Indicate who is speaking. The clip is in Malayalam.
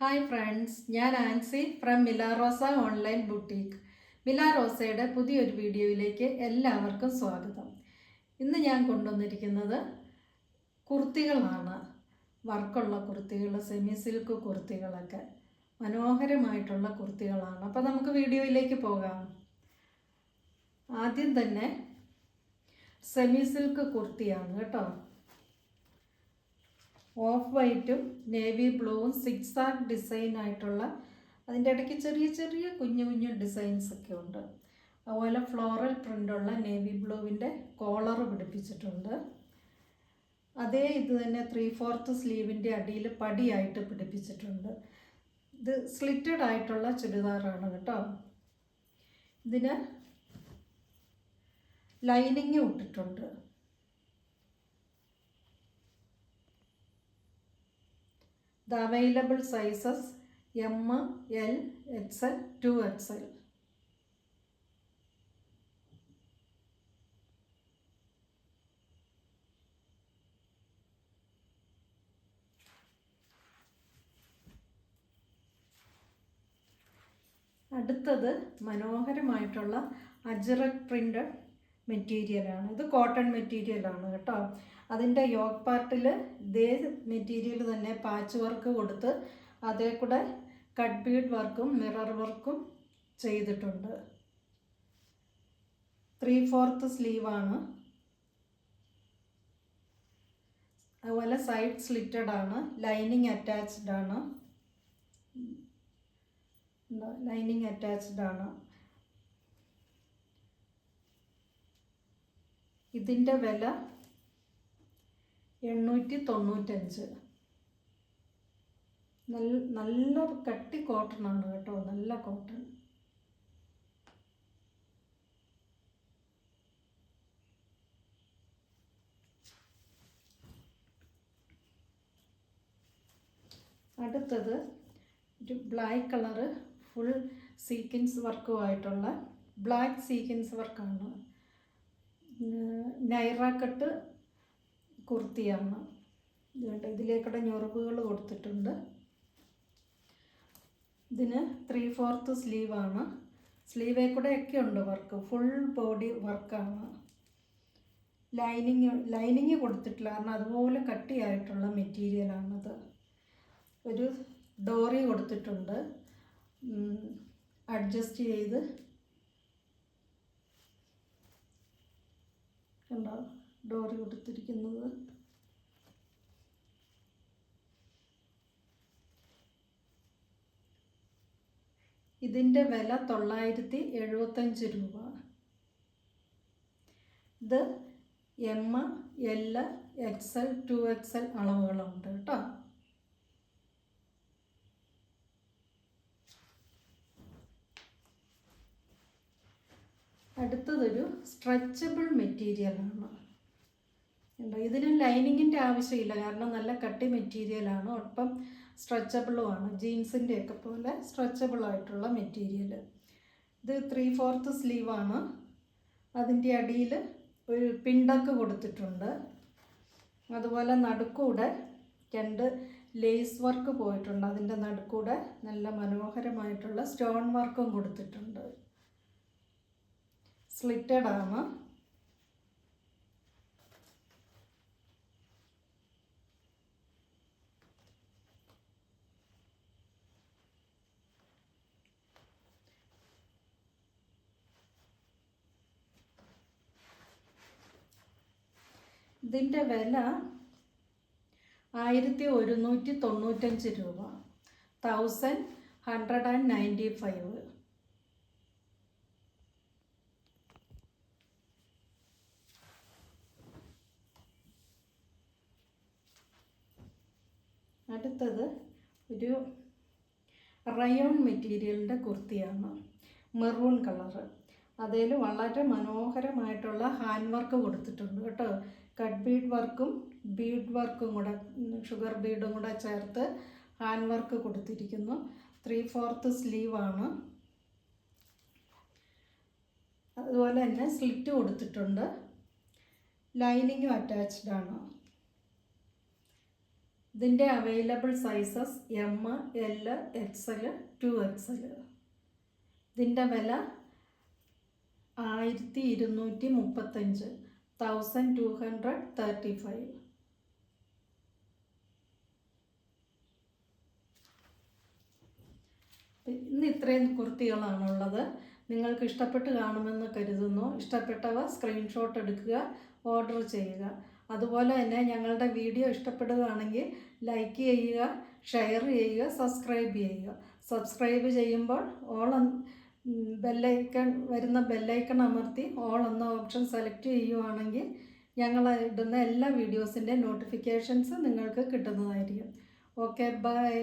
Speaker 1: ഹായ് ഫ്രണ്ട്സ്, ഞാൻ ആൻസി ഫ്രം മിലാറോസ ഓൺലൈൻ ബുട്ടീക്ക്. മിലാറോസയുടെ പുതിയൊരു വീഡിയോയിലേക്ക് എല്ലാവർക്കും സ്വാഗതം. ഇന്ന് ഞാൻ കൊണ്ടുവന്നിരിക്കുന്നത് കുർത്തികളാണ്. വർക്കുള്ള കുർത്തികൾ, സെമി സിൽക്ക് കുർത്തികളൊക്കെ മനോഹരമായിട്ടുള്ള കുർത്തികളാണ്. അപ്പോൾ നമുക്ക് വീഡിയോയിലേക്ക് പോകാം. ആദ്യം തന്നെ സെമി സിൽക്ക് കുർത്തിയാണ് കേട്ടോ. ഓഫ് വൈറ്റും നേവി ബ്ലൂവും സിക്സാഗ് ഡിസൈൻ ആയിട്ടുള്ള, അതിൻ്റെ ഇടയ്ക്ക് ചെറിയ ചെറിയ കുഞ്ഞു കുഞ്ഞു ഡിസൈൻസ് ഒക്കെ ഉണ്ട്. അതുപോലെ ഫ്ലോറൽ പ്രിൻ്റുള്ള നേവി ബ്ലൂവിൻ്റെ കോളർ പിടിപ്പിച്ചിട്ടുണ്ട്. അതേ ഇത് തന്നെ 3/4 സ്ലീവിൻ്റെ അടിയിൽ പടിയായിട്ട് പിടിപ്പിച്ചിട്ടുണ്ട്. ഇത് സ്ലിറ്റഡ് ആയിട്ടുള്ള ചുരിദാറാണ് കേട്ടോ. ഇതിന് ലൈനിങ് ഇട്ടിട്ടുണ്ട്. The available sizes M, L, XL, 2XL. അടുത്തത് മനോഹരമായിട്ടുള്ള അജ്രക് പ്രിൻ്റഡ് മെറ്റീരിയലാണ്. ഇത് കോട്ടൺ മെറ്റീരിയലാണ് കേട്ടോ. അതിൻ്റെ യോക്ക് പാർട്ടിൽ ഇതേ മെറ്റീരിയൽ തന്നെ പാച്ച് വർക്ക് കൊടുത്ത് അതേ കൂടെ കട്ട് ബീഡ് വർക്കും മിറർ വർക്കും ചെയ്തിട്ടുണ്ട്. 3/4 സ്ലീവാണ്. അതുപോലെ സൈഡ് സ്ലിറ്റഡ് ആണ്. ലൈനിങ് അറ്റാച്ച്ഡ് ആണ്. ലൈനിങ് അറ്റാച്ച്ഡ് ആണ്. ഇതിൻ്റെ വില 895. നല്ല കട്ടി കോട്ടൺ ആണ് കേട്ടോ, നല്ല കോട്ടൺ. അടുത്തത് ഒരു ബ്ലാക്ക് കളറ് ഫുൾ സീക്വൻസ് വർക്കുമായിട്ടുള്ള ബ്ലാക്ക് സീക്വൻസ് വർക്കാണ്. നൈറ കട്ട് കുർത്തിയാണ്. ഇതുകൊണ്ട് ഇതിലേക്കൂടെ ഞൊറുകുകൾ കൊടുത്തിട്ടുണ്ട്. ഇതിന് 3/4 സ്ലീവാണ്. സ്ലീവേ കൂടെ ഒക്കെ ഉണ്ട് വർക്ക്, ഫുൾ ബോഡി വർക്കാണ്. ലൈനിങ് കൊടുത്തിട്ടില്ല, കാരണം അതുപോലെ കട്ടിയായിട്ടുള്ള മെറ്റീരിയലാണത്. ഒരു ഡോറി കൊടുത്തിട്ടുണ്ട്, അഡ്ജസ്റ്റ് ചെയ്ത് കണ്ടോ, ഡോറി കൊടുത്തിരിക്കുന്നത്. ഇതിൻ്റെ വില 975 രൂപ. ഇത് M, L, XL, 2XL അളവുകളുണ്ട് കേട്ടോ. അടുത്തതൊരു സ്ട്രെച്ചബിൾ മെറ്റീരിയലാണ്. ഇതിന് ലൈനിങ്ങിൻ്റെ ആവശ്യമില്ല, കാരണം നല്ല കട്ടി മെറ്റീരിയലാണ്. ഒപ്പം സ്ട്രെച്ചബിളുമാണ്. ജീൻസിൻ്റെയൊക്കെ പോലെ സ്ട്രെച്ചബിൾ ആയിട്ടുള്ള മെറ്റീരിയൽ. ഇത് 3/4 സ്ലീവാണ്. അതിൻ്റെ അടിയിൽ ഒരു പിണ്ടക്ക് കൊടുത്തിട്ടുണ്ട്. അതുപോലെ നടുക്കൂടെ 2 ലേസ് വർക്ക് പോയിട്ടുണ്ട്. അതിൻ്റെ നടുക്കൂടെ നല്ല മനോഹരമായിട്ടുള്ള സ്റ്റോൺ വർക്കും കൊടുത്തിട്ടുണ്ട്. സ്ലിറ്റഡ് ആണ്. ഇതിൻ്റെ വില 1195 രൂപ. 1195. അടുത്തത് ഒരു റയോൺ മെറ്റീരിയലിൻ്റെ കുർത്തിയാണ്. Maroon colour. അതിൽ വളരെ മനോഹരമായിട്ടുള്ള ഹാൻഡ് വർക്ക് കൊടുത്തിട്ടുണ്ട് കേട്ടോ. കട്ട് ബീഡ് വർക്കും ബീഡ് വർക്കും കൂടെ, ഷുഗർ ബീഡും കൂടെ ചേർത്ത് ഹാൻഡ് വർക്ക് കൊടുത്തിരിക്കുന്നു. 3/4 സ്ലീവാണ്. അതുപോലെ തന്നെ സ്ലിറ്റ് കൊടുത്തിട്ടുണ്ട്. ലൈനിങ്ങും അറ്റാച്ച്ഡ് ആണ്. ഇതിൻ്റെ available sizes M, L, XL, 2XL. ഇതിൻ്റെ വില 1235, 1235. ഇന്ന് ഇത്രയും കുർത്തികളാണുള്ളത്. നിങ്ങൾക്ക് ഇഷ്ടപ്പെട്ട് കാണുമെന്ന് കരുതുന്നു. ഇഷ്ടപ്പെട്ടവ സ്ക്രീൻഷോട്ട് എടുക്കുക, ഓർഡർ ചെയ്യുക. അതുപോലെ തന്നെ ഞങ്ങളുടെ വീഡിയോ ഇഷ്ടപ്പെടുകയാണെങ്കിൽ ലൈക്ക് ചെയ്യുക, ഷെയർ ചെയ്യുക, സബ്സ്ക്രൈബ് ചെയ്യുക. സബ്സ്ക്രൈബ് ചെയ്യുമ്പോൾ വരുന്ന ബെല്ലൈക്കൺ അമർത്തി ഓൾ എന്ന ഓപ്ഷൻ സെലക്ട് ചെയ്യുകയാണെങ്കിൽ ഞങ്ങൾ ഇടുന്ന എല്ലാ വീഡിയോസിൻ്റെ നോട്ടിഫിക്കേഷൻസ് നിങ്ങൾക്ക് കിട്ടുന്നതായിരിക്കും. Okay, by.